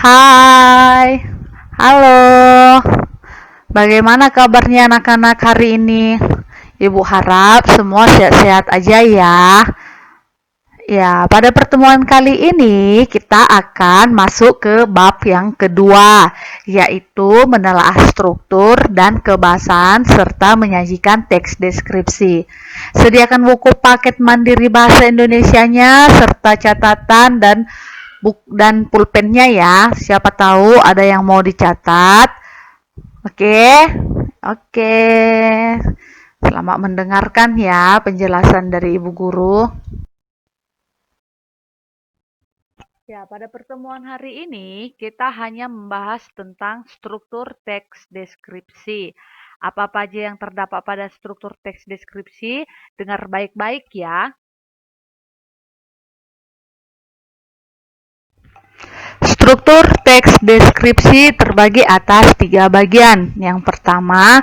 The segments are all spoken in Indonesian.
Hai, halo. Bagaimana kabarnya anak-anak hari ini? Ibu harap semua sehat-sehat aja ya. Ya, pada pertemuan kali ini kita akan masuk ke bab yang kedua, yaitu menelaah struktur dan kebahasaan serta menyajikan teks deskripsi. Sediakan buku paket mandiri bahasa Indonesianya serta catatan dan pulpennya ya. Siapa tahu ada yang mau dicatat. Oke. Oke. Selamat mendengarkan ya penjelasan dari Ibu Guru. Ya, pada pertemuan hari ini kita hanya membahas tentang struktur teks deskripsi. Apa-apa aja yang terdapat pada struktur teks deskripsi, dengar baik-baik ya. Struktur teks deskripsi terbagi atas 3 bagian. Yang pertama,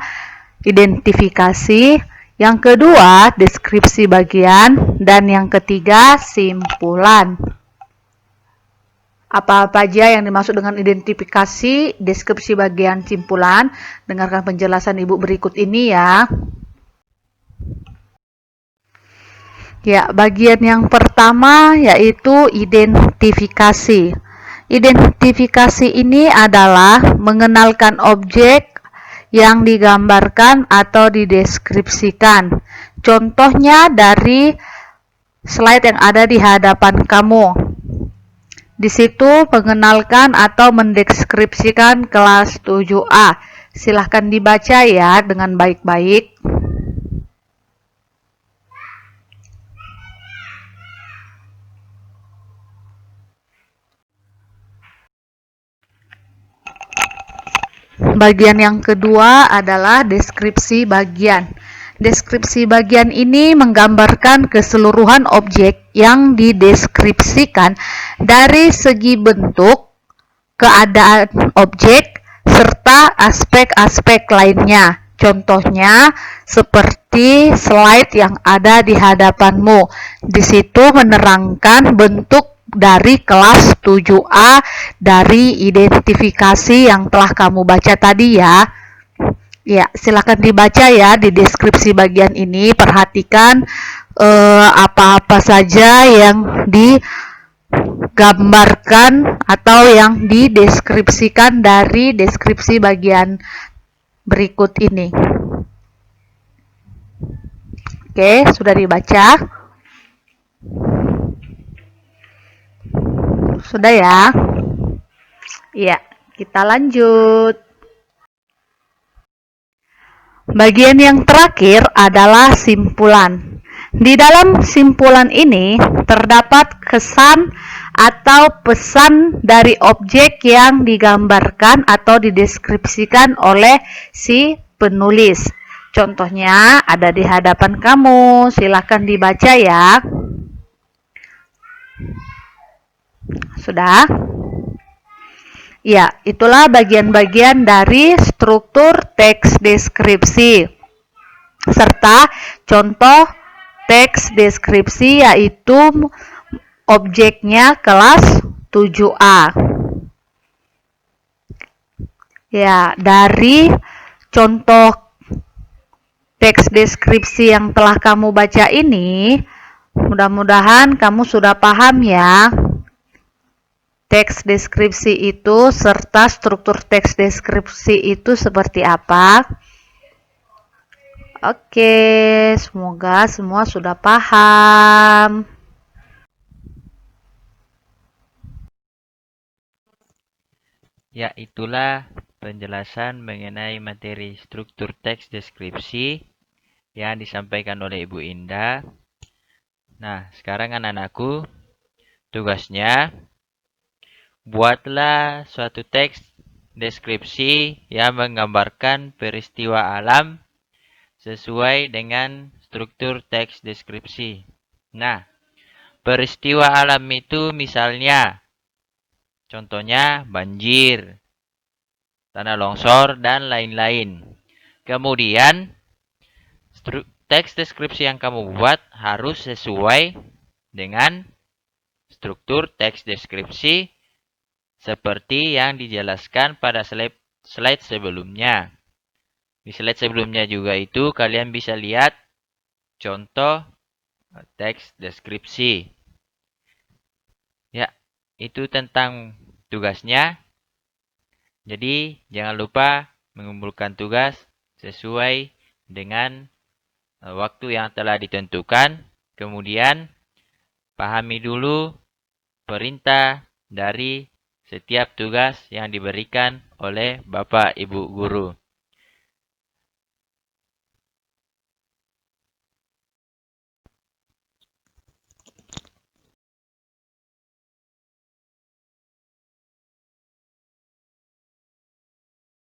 identifikasi. Yang kedua, deskripsi bagian. Dan yang ketiga, simpulan. Apa-apa aja yang dimaksud dengan identifikasi, deskripsi bagian, simpulan? Dengarkan penjelasan Ibu berikut ini ya. Ya, bagian yang pertama yaitu identifikasi. Identifikasi ini adalah mengenalkan objek yang digambarkan atau dideskripsikan. Contohnya dari slide yang ada di hadapan kamu. Di situ mengenalkan atau mendeskripsikan kelas 7A. Silahkan dibaca ya dengan baik-baik. Bagian yang kedua adalah deskripsi bagian. Deskripsi bagian ini menggambarkan keseluruhan objek yang dideskripsikan dari segi bentuk, keadaan objek, serta aspek-aspek lainnya. Contohnya seperti slide yang ada di hadapanmu. Di situ menerangkan bentuk dari kelas 7A dari identifikasi yang telah kamu baca tadi ya. Ya, silakan dibaca ya di deskripsi bagian ini. Perhatikan apa-apa saja yang digambarkan atau yang dideskripsikan dari deskripsi bagian berikut ini. Oke, sudah dibaca? Sudah ya? Iya, kita lanjut. Bagian yang terakhir adalah simpulan. Di dalam simpulan ini terdapat kesan atau pesan dari objek yang digambarkan atau dideskripsikan oleh si penulis. Contohnya ada di hadapan kamu, silakan dibaca ya. Sudah? Ya, itulah bagian-bagian dari struktur teks deskripsi serta contoh teks deskripsi yaitu objeknya kelas 7A. Ya, dari contoh teks deskripsi yang telah kamu baca ini, mudah-mudahan kamu sudah paham ya. Teks deskripsi itu serta struktur teks deskripsi itu seperti apa? Oke, semoga semua sudah paham. Ya, itulah penjelasan mengenai materi struktur teks deskripsi yang disampaikan oleh Ibu Indah. Nah, sekarang anak-anakku, tugasnya buatlah suatu teks deskripsi yang menggambarkan peristiwa alam sesuai dengan struktur teks deskripsi. Nah, peristiwa alam itu misalnya, contohnya banjir, tanah longsor, dan lain-lain. Kemudian, teks deskripsi yang kamu buat harus sesuai dengan struktur teks deskripsi seperti yang dijelaskan pada slide sebelumnya. Di slide sebelumnya juga itu kalian bisa lihat contoh teks deskripsi. Ya, itu tentang tugasnya. Jadi, jangan lupa mengumpulkan tugas sesuai dengan waktu yang telah ditentukan. Kemudian, pahami dulu perintah dari setiap tugas yang diberikan oleh Bapak Ibu Guru.